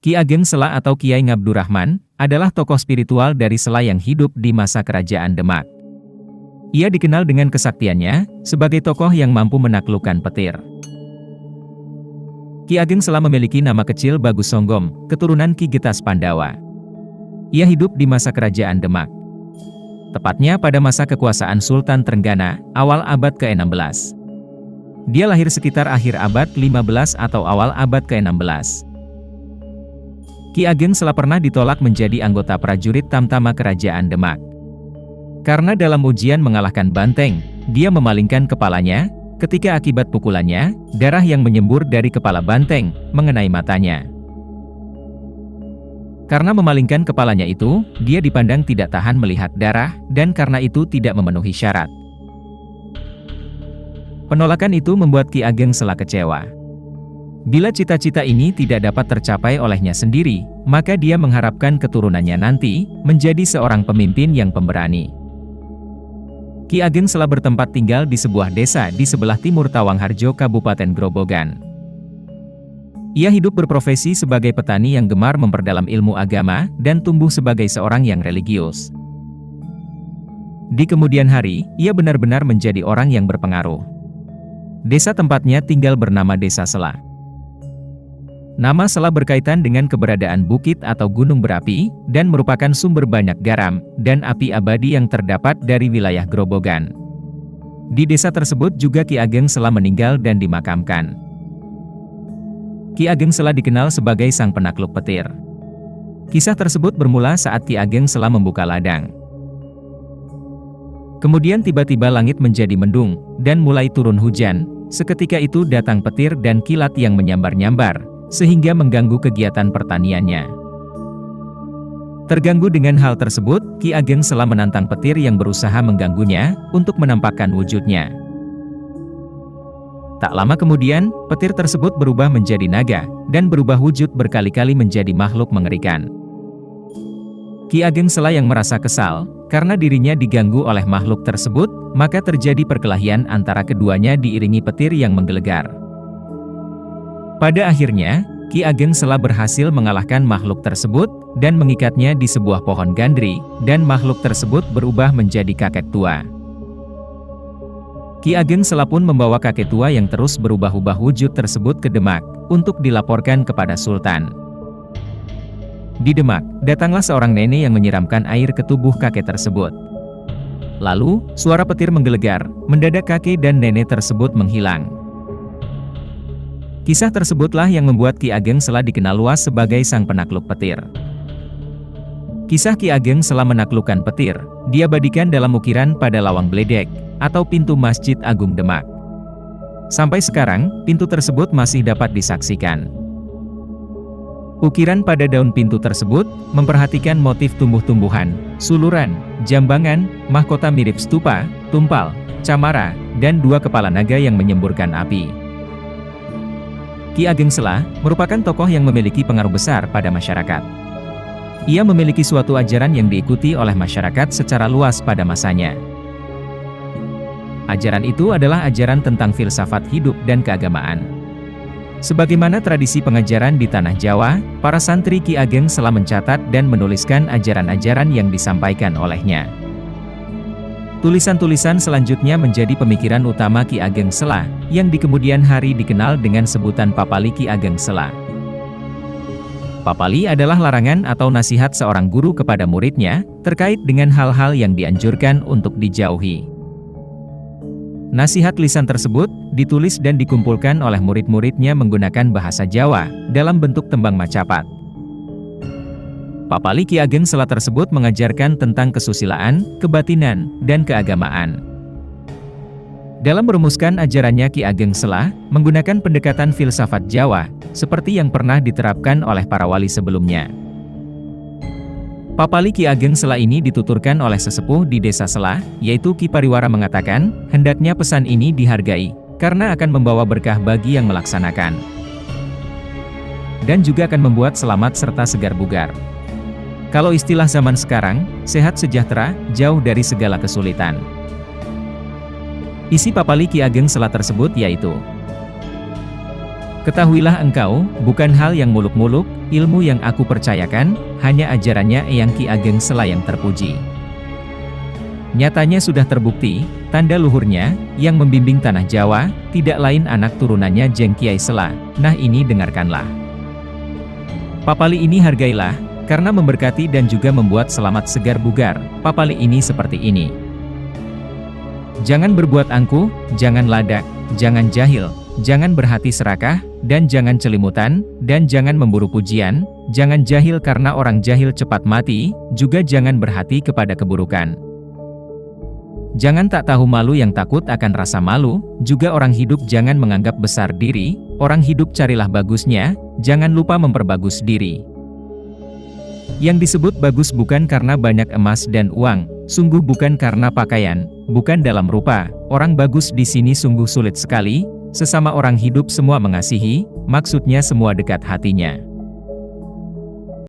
Ki Ageng Sela atau Kiai Ngabdurrahman adalah tokoh spiritual dari Sela yang hidup di masa kerajaan Demak. Ia dikenal dengan kesaktiannya sebagai tokoh yang mampu menaklukkan petir. Ki Ageng Sela memiliki nama kecil Bagus Songgom, keturunan Ki Getas Pandawa. Ia hidup di masa kerajaan Demak, tepatnya pada masa kekuasaan Sultan Trenggana, awal abad ke-16. Dia lahir sekitar akhir abad 15 atau awal abad ke-16. Ki Ageng Sela pernah ditolak menjadi anggota prajurit Tamtama Kerajaan Demak. Karena dalam ujian mengalahkan banteng, dia memalingkan kepalanya, ketika akibat pukulannya, darah yang menyembur dari kepala banteng, mengenai matanya. Karena memalingkan kepalanya itu, dia dipandang tidak tahan melihat darah, dan karena itu tidak memenuhi syarat. Penolakan itu membuat Ki Ageng Sela kecewa. Bila cita-cita ini tidak dapat tercapai olehnya sendiri, maka dia mengharapkan keturunannya nanti menjadi seorang pemimpin yang pemberani. Ki Ageng Sela bertempat tinggal di sebuah desa di sebelah timur Tawangharjo, Kabupaten Grobogan. Ia hidup berprofesi sebagai petani yang gemar memperdalam ilmu agama dan tumbuh sebagai seorang yang religius. Di kemudian hari, ia benar-benar menjadi orang yang berpengaruh. Desa tempatnya tinggal bernama Desa Sela. Nama Sela berkaitan dengan keberadaan bukit atau gunung berapi, dan merupakan sumber banyak garam dan api abadi yang terdapat dari wilayah Grobogan. Di desa tersebut juga Ki Ageng Sela meninggal dan dimakamkan. Ki Ageng Sela dikenal sebagai sang penakluk petir. Kisah tersebut bermula saat Ki Ageng Sela membuka ladang. Kemudian tiba-tiba langit menjadi mendung, dan mulai turun hujan. Seketika itu datang petir dan kilat yang menyambar-nyambar, sehingga mengganggu kegiatan pertaniannya. Terganggu dengan hal tersebut, Ki Ageng Sela menantang petir yang berusaha mengganggunya, untuk menampakkan wujudnya. Tak lama kemudian, petir tersebut berubah menjadi naga, dan berubah wujud berkali-kali menjadi makhluk mengerikan. Ki Ageng Sela yang merasa kesal, karena dirinya diganggu oleh makhluk tersebut, maka terjadi perkelahian antara keduanya diiringi petir yang menggelegar. Pada akhirnya, Ki Ageng Sela berhasil mengalahkan makhluk tersebut, dan mengikatnya di sebuah pohon gandri, dan makhluk tersebut berubah menjadi kakek tua. Ki Ageng Sela pun membawa kakek tua yang terus berubah-ubah wujud tersebut ke Demak, untuk dilaporkan kepada Sultan. Di Demak, datanglah seorang nenek yang menyiramkan air ke tubuh kakek tersebut. Lalu, suara petir menggelegar, mendadak kakek dan nenek tersebut menghilang. Kisah tersebutlah yang membuat Ki Ageng Sela dikenal luas sebagai sang penakluk petir. Kisah Ki Ageng Sela menaklukkan petir, diabadikan dalam ukiran pada lawang bledek, atau pintu Masjid Agung Demak. Sampai sekarang, pintu tersebut masih dapat disaksikan. Ukiran pada daun pintu tersebut, memperhatikan motif tumbuh-tumbuhan, suluran, jambangan, mahkota mirip stupa, tumpal, camara, dan dua kepala naga yang menyemburkan api. Ki Ageng Sela merupakan tokoh yang memiliki pengaruh besar pada masyarakat. Ia memiliki suatu ajaran yang diikuti oleh masyarakat secara luas pada masanya. Ajaran itu adalah ajaran tentang filsafat hidup dan keagamaan. Sebagaimana tradisi pengajaran di tanah Jawa, para santri Ki Ageng Sela mencatat dan menuliskan ajaran-ajaran yang disampaikan olehnya. Tulisan-tulisan selanjutnya menjadi pemikiran utama Ki Ageng Sela, yang di kemudian hari dikenal dengan sebutan Papali Ki Ageng Sela. Papali adalah larangan atau nasihat seorang guru kepada muridnya, terkait dengan hal-hal yang dianjurkan untuk dijauhi. Nasihat lisan tersebut, ditulis dan dikumpulkan oleh murid-muridnya menggunakan bahasa Jawa, dalam bentuk tembang macapat. Papali Ki Ageng Sela tersebut mengajarkan tentang kesusilaan, kebatinan, dan keagamaan. Dalam merumuskan ajarannya, Ki Ageng Sela menggunakan pendekatan filsafat Jawa, seperti yang pernah diterapkan oleh para wali sebelumnya. Papali Ki Ageng Sela ini dituturkan oleh sesepuh di Desa Sela, yaitu Ki Pariwara mengatakan, hendaknya pesan ini dihargai, karena akan membawa berkah bagi yang melaksanakan. Dan juga akan membuat selamat serta segar bugar. Kalau istilah zaman sekarang, sehat sejahtera, jauh dari segala kesulitan. Isi Papali Ki Ageng Sela tersebut yaitu: Ketahuilah engkau, bukan hal yang muluk-muluk, ilmu yang aku percayakan, hanya ajarannya Eyang Ki Ageng Sela yang terpuji. Nyatanya sudah terbukti, tanda luhurnya, yang membimbing tanah Jawa, tidak lain anak turunannya Jeng Kiai Sela. Nah ini dengarkanlah. Papali ini hargailah, karena memberkati dan juga membuat selamat segar bugar. Papali ini seperti ini. Jangan berbuat angkuh, jangan ladak, jangan jahil, jangan berhati serakah, dan jangan celimutan, dan jangan memburu pujian, jangan jahil karena orang jahil cepat mati, juga jangan berhati kepada keburukan. Jangan tak tahu malu yang takut akan rasa malu, juga orang hidup jangan menganggap besar diri, orang hidup carilah bagusnya, jangan lupa memperbagus diri. Yang disebut bagus bukan karena banyak emas dan uang, sungguh bukan karena pakaian, bukan dalam rupa, orang bagus di sini sungguh sulit sekali, sesama orang hidup semua mengasihi, maksudnya semua dekat hatinya.